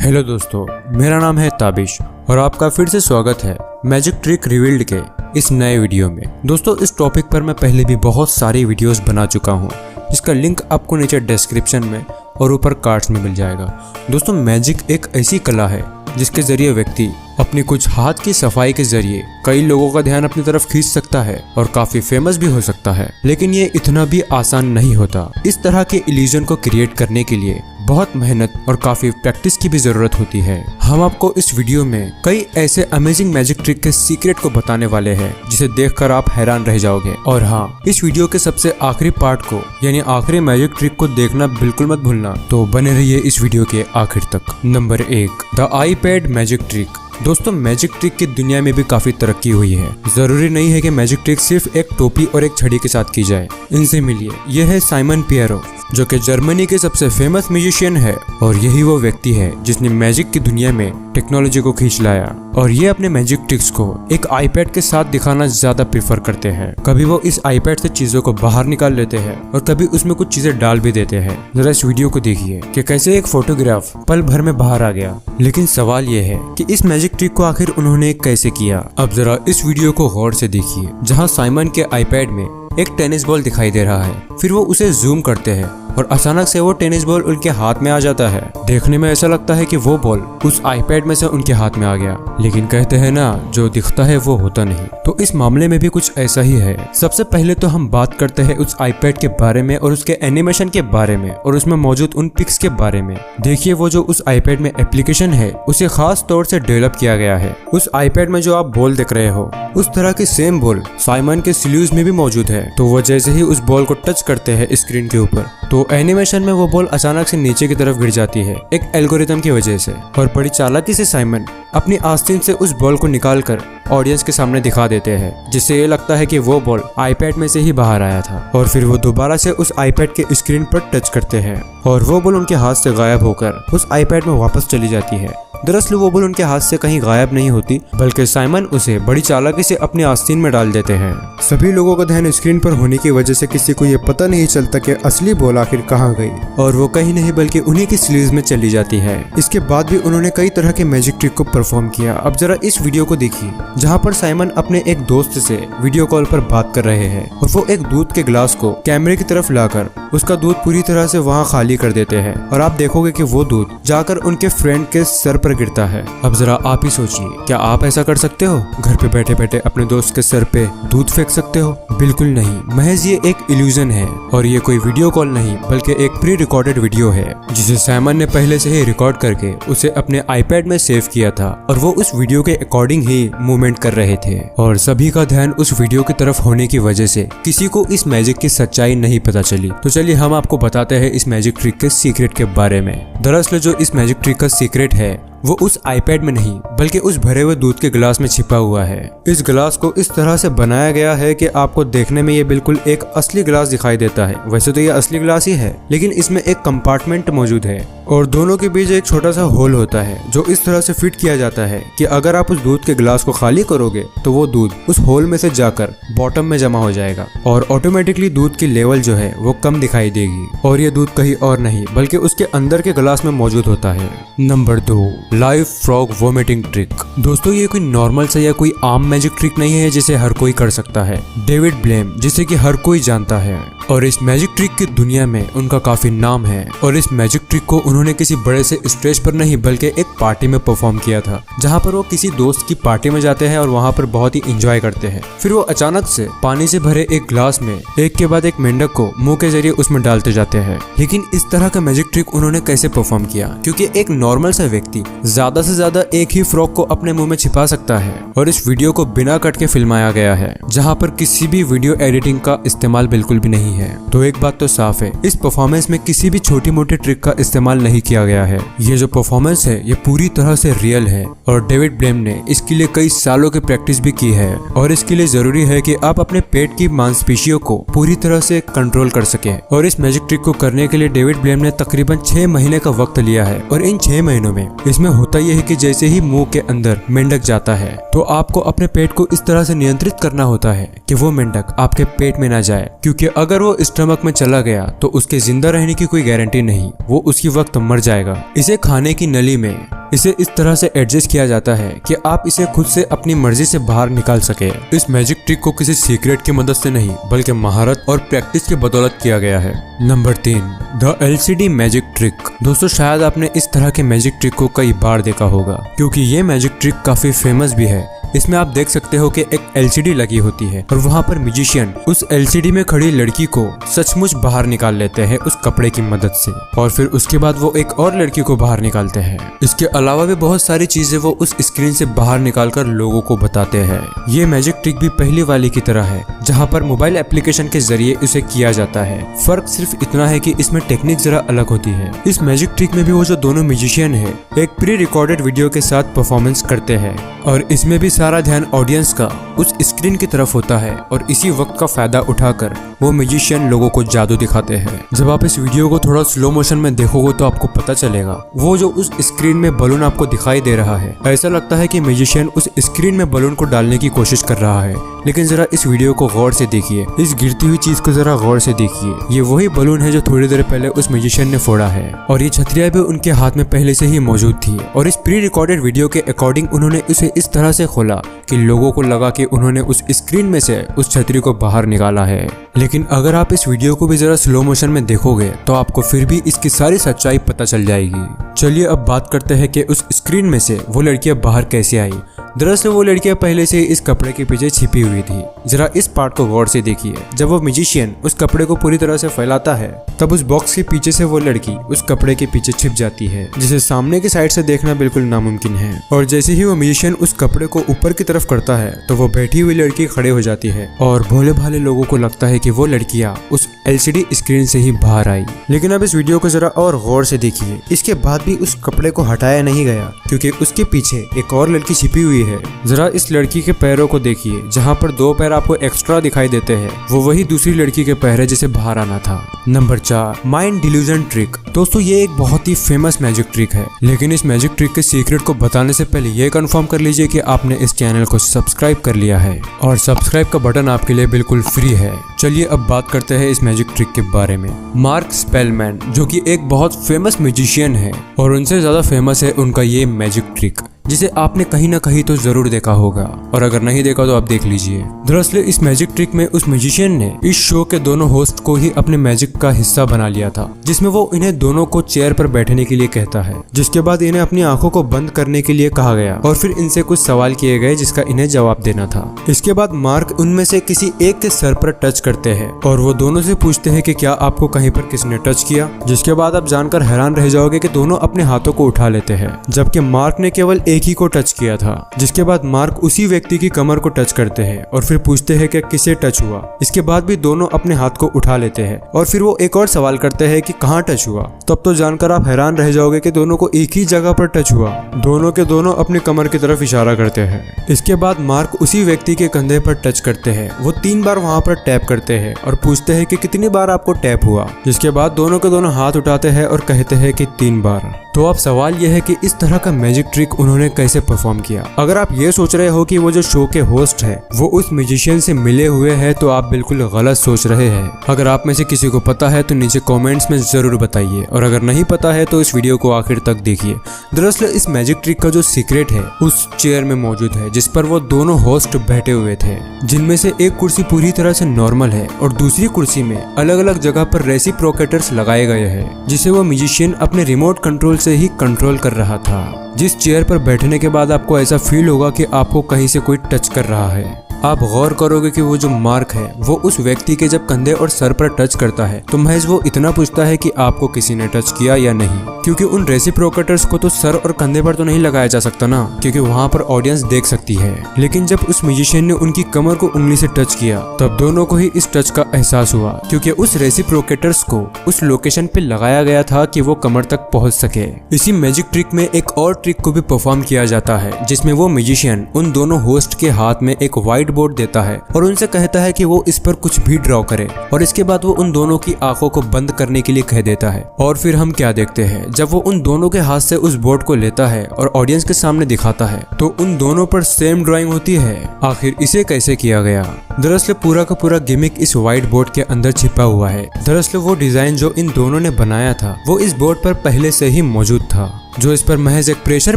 Hello दोस्तों, मेरा नाम है ताबिश और आपका फिर से स्वागत है मैजिक ट्रिक रिवील्ड के इस नए वीडियो में। दोस्तों, इस टॉपिक पर मैं पहले भी बहुत सारी वीडियोस बना चुका हूं, जिसका लिंक आपको नीचे डिस्क्रिप्शन में और ऊपर कार्ड्स में मिल जाएगा। दोस्तों, मैजिक एक ऐसी कला है जिसके जरिए व्यक्ति अपनी कुछ हाथ की सफाई के जरिए कई लोगों का ध्यान अपनी तरफ खींच सकता है और काफी फेमस भी हो सकता है। लेकिन ये इतना भी आसान नहीं होता। इस तरह के इल्यूजन को क्रिएट करने के लिए बहुत मेहनत और काफी प्रैक्टिस की भी जरूरत होती है। हम आपको इस वीडियो में कई ऐसे अमेजिंग मैजिक ट्रिक के सीक्रेट को बताने वाले हैं जिसे देखकर आप हैरान रह जाओगे। और हाँ, इस वीडियो के सबसे आखिरी पार्ट को यानी आखिरी मैजिक ट्रिक को देखना बिल्कुल मत भूलना, तो बने रहिए इस वीडियो के आखिर तक। Number 1, the iPad magic trick. दोस्तों, मैजिक ट्रिक की दुनिया में भी काफी तरक्की हुई है। जरूरी नहीं है कि मैजिक ट्रिक सिर्फ एक टोपी और एक छड़ी के साथ की जाए। इनसे मिलिए, यह है साइमन पियरो, जो कि जर्मनी के सबसे फेमस म्यूजिशियन है और यही वो व्यक्ति है जिसने मैजिक की दुनिया में टेक्नोलॉजी को खींच लाया। और ये अपने मैजिक ट्रिक्स को एक आईपैड के साथ दिखाना ज्यादा प्रेफर करते हैं। कभी वो इस आईपैड से चीजों को बाहर निकाल लेते हैं और कभी उसमें कुछ चीजें डाल भी देते हैं। जरा इस वीडियो को देखिए कि कैसे एक फोटोग्राफ पल भर में बाहर आ गया। लेकिन सवाल ये है कि इस मैजिक ट्रिक को आखिर उन्होंने कैसे किया। अब जरा इस वीडियो को गौर से देखिए, जहाँ साइमन के आईपैड में एक टेनिस बॉल दिखाई दे रहा है। फिर वो उसे जूम करते हैं और अचानक से वो टेनिस बॉल उनके हाथ में आ जाता है। देखने में ऐसा लगता है कि वो बॉल उस आईपैड में से उनके हाथ में आ गया, लेकिन कहते हैं ना, जो दिखता है वो होता नहीं। तो इस मामले में भी कुछ ऐसा ही है। सबसे पहले तो हम बात करते हैं उस आईपैड के बारे में और उसके एनिमेशन के बारे में और उसमें मौजूद उन पिक्स के बारे में। देखिए, वो जो उस आईपैड में एप्लीकेशन है उसे खास तौर से डेवलप किया गया है। उस आईपैड में जो आप बॉल देख रहे हो, उस तरह की सेम बॉल साइमन के स्लीव्स में भी मौजूद है। तो वो जैसे ही उस बॉल को टच करते हैं स्क्रीन के ऊपर, तो एनिमेशन में वो बॉल अचानक से नीचे की तरफ गिर जाती है एक एल्गोरिथम की वजह से। और बड़ी चालाकी से साइमन अपनी आस्तीन से उस बॉल को निकालकर ऑडियंस के सामने दिखा देते हैं, जिससे ये लगता है कि वो बॉल आईपैड में से ही बाहर आया था। और फिर वो दोबारा से उस आईपैड के स्क्रीन पर टच करते हैं और वो बॉल उनके हाथ से गायब होकर उस आईपैड में वापस चली जाती है। दरअसल वो बॉल उनके हाथ से कहीं गायब नहीं होती, बल्कि साइमन उसे बड़ी चालाकी से अपनी आस्तीन में डाल देते हैं। सभी लोगों का ध्यान स्क्रीन पर होने की वजह से किसी को ये पता नहीं चलता कि असली बॉल आखिर कहाँ गई, और वो कहीं नहीं बल्कि उन्हीं की स्लीव्स में चली जाती है। इसके बाद भी उन्होंने कई तरह के मैजिक ट्रिक को परफॉर्म किया। अब जरा इस वीडियो को देखिए, जहाँ पर साइमन अपने एक दोस्त से वीडियो कॉल पर बात कर रहे हैं और वो एक दूध के गिलास को कैमरे की तरफ लाकर उसका दूध पूरी तरह से वहाँ खाली कर देते हैं। और आप देखोगे कि वो दूध जाकर उनके फ्रेंड के सर पर गिरता है। अब जरा आप ही सोचिए, क्या आप ऐसा कर सकते हो? घर पे बैठे बैठे अपने दोस्त के सर पे दूध फेंक सकते हो? बिल्कुल नहीं, महज ये एक इल्यूजन है। और ये कोई वीडियो कॉल नहीं बल्कि एक प्री रिकॉर्डेड वीडियो है, जिसे साइमन ने पहले से ही रिकॉर्ड करके उसे अपने आईपैड में सेव किया था। और वो उस वीडियो के अकॉर्डिंग ही मूवमेंट कर रहे थे। और सभी का ध्यान उस वीडियो की तरफ होने की वजह से किसी को इस मैजिक की सच्चाई नहीं पता चली। तो चलिए हम आपको बताते हैं इस मैजिक ट्रिक के सीक्रेट के बारे में। दरअसल जो इस मैजिक ट्रिक का सीक्रेट है वो उस आईपैड में नहीं बल्कि उस भरे हुए दूध के गिलास में छिपा हुआ है। इस गिलास को इस तरह से बनाया गया है कि आपको देखने में ये बिल्कुल एक असली गिलास दिखाई देता है। वैसे तो ये असली गिलास ही है, लेकिन इसमें एक कंपार्टमेंट मौजूद है और दोनों के बीच एक छोटा सा होल होता है, जो इस तरह से फिट किया जाता है कि अगर आप उस दूध के गिलास को खाली करोगे तो वो दूध उस होल में से जाकर बॉटम में जमा हो जाएगा और ऑटोमेटिकली दूध की लेवल जो है वो कम दिखाई देगी। और ये दूध कहीं और नहीं बल्कि उसके अंदर के गिलास में मौजूद होता है। Number 2, live frog vomiting trick. दोस्तों, ये कोई नॉर्मल से या कोई आम मैजिक ट्रिक नहीं है जिसे हर कोई कर सकता है। डेविड ब्लेम, जिसे कि हर कोई जानता है, और इस मैजिक ट्रिक की दुनिया में उनका काफी नाम है। और इस मैजिक ट्रिक को उन्होंने किसी बड़े से स्टेज पर नहीं बल्कि एक पार्टी में परफॉर्म किया था, जहाँ पर वो किसी दोस्त की पार्टी में जाते हैं और वहाँ पर बहुत ही एंजॉय करते हैं। फिर वो अचानक से पानी से भरे एक ग्लास में एक के बाद एक मेंढक को मुंह के जरिए उसमें डालते जाते हैं। लेकिन इस तरह का मैजिक ट्रिक उन्होंने कैसे परफॉर्म किया? क्योंकि एक नॉर्मल सा व्यक्ति ज्यादा से ज्यादा एक ही फ्रॉग को अपने मुंह में छिपा सकता है। और इस वीडियो को बिना कट के फिल्माया गया है, जहाँ पर किसी भी वीडियो एडिटिंग का इस्तेमाल बिल्कुल भी नहीं है। तो एक बात तो साफ है, इस परफॉर्मेंस में किसी भी छोटी मोटी ट्रिक का इस्तेमाल नहीं किया गया है। ये जो परफॉर्मेंस है ये पूरी तरह से रियल है और डेविड ब्लेम ने इसके लिए कई सालों की प्रैक्टिस भी की है। और इसके लिए जरूरी है कि आप अपने पेट की मांसपेशियों को पूरी तरह से कंट्रोल कर सके। और इस मैजिक ट्रिक को करने के लिए डेविड ब्लेम ने तकरीबन 6 महीने का वक्त लिया है। और इन 6 महीनों में इसमें होता यह है कि जैसे ही मुंह स्टमक के अंदर मेंढक जाता है तो आपको अपने पेट को इस तरह से नियंत्रित करना होता है कि वो मेंढक आपके पेट में ना जाए, क्योंकि अगर वो स्टमक में चला गया तो उसके जिंदा रहने की कोई गारंटी नहीं, वो उसी वक्त मर जाएगा। इसे खाने की नली में इसे इस तरह से एडजस्ट किया जाता है कि आप इसे खुद से अपनी मर्जी से बाहर निकाल सके। इस मैजिक ट्रिक को किसी सीक्रेट की मदद से नहीं बल्कि महारत और प्रैक्टिस की बदौलत किया गया है। Number 3, the LCD magic trick. दोस्तों शायद आपने इस तरह के मैजिक ट्रिक को कई बार देखा होगा, क्योंकि ये मैजिक ट्रिक काफी फेमस भी है। इसमें आप देख सकते हो कि एक LCD लगी होती है और वहाँ पर म्यूजिशियन उस LCD में खड़ी लड़की को सचमुच बाहर निकाल लेते हैं उस कपड़े की मदद से, और फिर उसके बाद वो एक और लड़की को बाहर निकालते हैं। इसके अलावा भी बहुत सारी चीजें वो उस स्क्रीन से बाहर निकालकर लोगों को बताते हैं। ये मैजिक ट्रिक भी पहली वाली की तरह है, जहाँ पर मोबाइल एप्लीकेशन के जरिए उसे किया जाता है। फर्क सिर्फ इतना है कि इसमें टेक्निक जरा अलग होती है। इस मैजिक ट्रिक में भी वो जो दोनों म्यूजिशियन है एक प्री रिकॉर्डेड वीडियो के साथ परफॉर्मेंस करते हैं, और इसमें भी सारा ध्यान ऑडियंस का उस स्क्रीन की तरफ होता है, और इसी वक्त का फायदा उठाकर वो म्यूजिशियन लोगों को जादू दिखाते हैं। जब आप इस वीडियो को थोड़ा स्लो मोशन में देखोगे तो आपको पता चलेगा वो जो उस स्क्रीन में बलून आपको दिखाई दे रहा है, ऐसा लगता है कि म्यूजिशियन उस स्क्रीन में बलून को डालने की कोशिश कर रहा है। लेकिन जरा इस वीडियो को गौर से देखिए, इस गिरती हुई चीज को जरा गौर से देखिए। ये वही बलून है जो थोड़ी देर पहले उस म्यूजिशियन ने फोड़ा है, और ये छतरियां भी उनके हाथ में पहले से ही मौजूद थी। और इस प्री रिकॉर्डेड वीडियो के अकॉर्डिंग उन्होंने इसे इस तरह से खोला कि लोगों को लगा कि उन्होंने उस स्क्रीन में से उस छतरी को बाहर निकाला है। लेकिन अगर आप इस वीडियो को भी जरा स्लो मोशन में देखोगे तो आपको फिर भी इसकी सारी सच्चाई पता चल जाएगी। चलिए अब बात करते हैं कि उस स्क्रीन में से वो लड़कियां बाहर कैसे आई। दरअसल वो लड़कियां पहले से इस कपड़े के पीछे छिपी हुई थी। जरा इस पार्ट को गौर से देखिए। जब वो म्यूजिशियन उस कपड़े को पूरी तरह से फैलाता है तब उस बॉक्स के पीछे से वो लड़की उस कपड़े के पीछे छिप जाती है, जिसे सामने की साइड से देखना बिल्कुल नामुमकिन है। और जैसे ही वो म्यूजिशियन उस कपड़े को ऊपर की तरफ करता है तो वो बैठी हुई लड़की खड़े हो जाती है, और भोले भाले लोगों को लगता है कि वो लड़कियां उस LCD स्क्रीन से ही बाहर आई। लेकिन अब इस वीडियो को जरा और गौर से देखिए। इसके बाद भी उस कपड़े को हटाया नहीं गया, क्योंकि उसके पीछे एक और लड़की छिपी हुई है। जरा इस लड़की के पैरों को देखिए, जहाँ पर 2 पैर आपको एक्स्ट्रा दिखाई देते हैं, वो वही दूसरी लड़की के पैर है जिसे बाहर आना था। Number 4, mind delusion trick. दोस्तों ये एक बहुत ही फेमस मैजिक ट्रिक है, लेकिन इस मैजिक ट्रिक के सीक्रेट को बताने से पहले ये कंफर्म कर लीजिए कि आपने इस चैनल को सब्सक्राइब कर लिया है, और सब्सक्राइब का बटन आपके लिए बिल्कुल फ्री है। चलिए अब बात करते हैं इस मैजिक ट्रिक के बारे में। मार्क स्पेलमैन, जो कि एक बहुत फेमस म्यूजिशियन है, और उनसे ज्यादा फेमस है उनका ये मैजिक ट्रिक, जिसे आपने कहीं ना कहीं तो जरूर देखा होगा, और अगर नहीं देखा तो आप देख लीजिए। दरअसल इस मैजिक ट्रिक में उस म्यूजिशियन ने इस शो के दोनों होस्ट को ही अपने मैजिक का हिस्सा बना लिया था, जिसमें वो इन्हें दोनों को चेयर पर बैठने के लिए कहता है, जिसके बाद इन्हें अपनी आंखों को बंद करने के लिए कहा गया, और फिर इनसे कुछ सवाल किए गए जिसका इन्हें जवाब देना था। इसके बाद मार्क उनमें से किसी एक के सर पर टच करते हैं, और वो दोनों से पूछते हैं कि क्या आपको कहीं पर किसने टच किया, जिसके बाद आप जानकर हैरान रह जाओगे कि दोनों अपने हाथों को उठा लेते हैं, जबकि मार्क ने केवल एक ही को टच किया था। जिसके बाद मार्क उसी व्यक्ति की कमर को टच करते हैं, और फिर पूछते हैं कि किसे टच हुआ। इसके बाद भी दोनों अपने हाथ को उठा लेते हैं, और फिर वो एक और सवाल करते हैं कि कहाँ टच हुआ। तब तो जानकर आप हैरान रह जाओगे कि दोनों को एक ही जगह पर टच हुआ। दोनों के दोनों अपनी कमर की तरफ इशारा करते हैं। इसके बाद मार्क उसी व्यक्ति के कंधे पर टच करते हैं। वो 3 बार वहाँ पर टैप करते हैं और पूछते हैं कि कितनी बार आपको टैप हुआ। जिसके बाद दोनों के दोनों हाथ उठाते हैं और कहते हैं कि 3 बार। तो अब सवाल यह है कि इस तरह का मैजिक ट्रिक उन्होंने कैसे परफॉर्म किया। अगर आप ये सोच रहे हो कि वो जो शो के होस्ट है वो उस म्यूजिशियन से मिले हुए हैं, तो आप बिल्कुल गलत सोच रहे हैं। अगर आप में से किसी को पता है तो नीचे कमेंट्स में जरूर बताइए, और अगर नहीं पता है तो इस वीडियो को आखिर तक देखिए। दरअसल इस मैजिक ट्रिक का जो सीक्रेट है उस चेयर में मौजूद है जिस पर वो दोनों होस्ट बैठे हुए थे, जिनमें से एक कुर्सी पूरी तरह से नॉर्मल है और दूसरी कुर्सी में अलग अलग जगह पर रेसिप्रोकेटर्स लगाए गए हैं, जिसे वो म्यूजिशियन अपने रिमोट कंट्रोल से ही कंट्रोल कर रहा था। जिस चेयर पर बैठने के बाद आपको ऐसा फील होगा कि आपको कहीं से कोई टच कर रहा है। आप गौर करोगे कि वो जो मार्क है वो उस व्यक्ति के जब कंधे और सर पर टच करता है तो महज वो इतना पूछता है कि आपको किसी ने टच किया या नहीं, क्योंकि उन रेसिप्रोकेटर्स को तो सर और कंधे पर तो नहीं लगाया जा सकता ना, क्योंकि वहाँ पर ऑडियंस देख सकती है। लेकिन जब उस म्यूजिशियन ने उनकी कमर को उंगली से टच किया तब दोनों को ही इस टच का एहसास हुआ, क्योंकि उस रेसिप्रोकेटर्स को उस लोकेशन पे लगाया गया था कि वो कमर तक पहुँच सके। इसी मैजिक ट्रिक में एक और ट्रिक को भी परफॉर्म किया जाता है, जिसमें वो म्यूजिशियन उन दोनों होस्ट के हाथ में एक व्हाइट व्हाइट बोर्ड देता है और उनसे कहता है कि वो इस पर कुछ भी ड्रॉ करे और इसके बाद वो उन दोनों की आंखों को बंद करने के लिए कह देता है। और फिर हम क्या देखते हैं, जब वो उन दोनों के हाथ से उस बोर्ड को लेता है और ऑडियंस के सामने दिखाता है तो उन दोनों पर सेम ड्राइंग होती है। आखिर इसे कैसे किया गया? दरअसल पूरा का पूरा गिमिक इस व्हाइट बोर्ड के अंदर छिपा हुआ है। दरअसल वो डिजाइन जो इन दोनों ने बनाया था वो इस बोर्ड पर पहले से ही मौजूद था, जो इस पर महज एक प्रेशर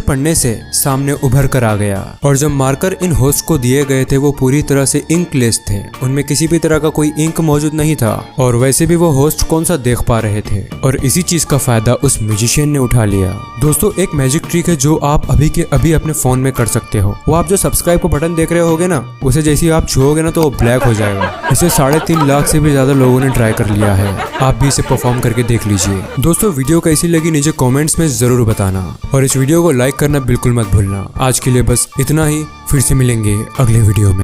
पड़ने से सामने उभर कर आ गया। और जब मार्कर इन होस्ट को दिए गए थे वो पूरी तरह से इंकलेस थे, उनमें किसी भी तरह का कोई इंक मौजूद नहीं था और वैसे भी वो होस्ट कौन सा देख पा रहे थे और इसी चीज का फायदा उस म्यूजिशियन ने उठा लिया। दोस्तों एक मैजिक ट्रिक है जो आप अभी के अभी अपने फोन में कर सकते हो। वो आप जो सब्सक्राइब का बटन देख रहे होगे ना, उसे जैसे ही आप छुओगे ना तो वो ब्लैक हो जाएगा। इसे 3.5 लाख से भी ज्यादा लोगों ने ट्राई कर लिया है। आप भी इसे परफॉर्म करके देख लीजिए। दोस्तों वीडियो कैसी लगी नीचे कमेंट्स में जरूर बताना और इस वीडियो को लाइक करना बिल्कुल मत भूलना। आज के लिए बस इतना ही, फिर से मिलेंगे अगले वीडियो में।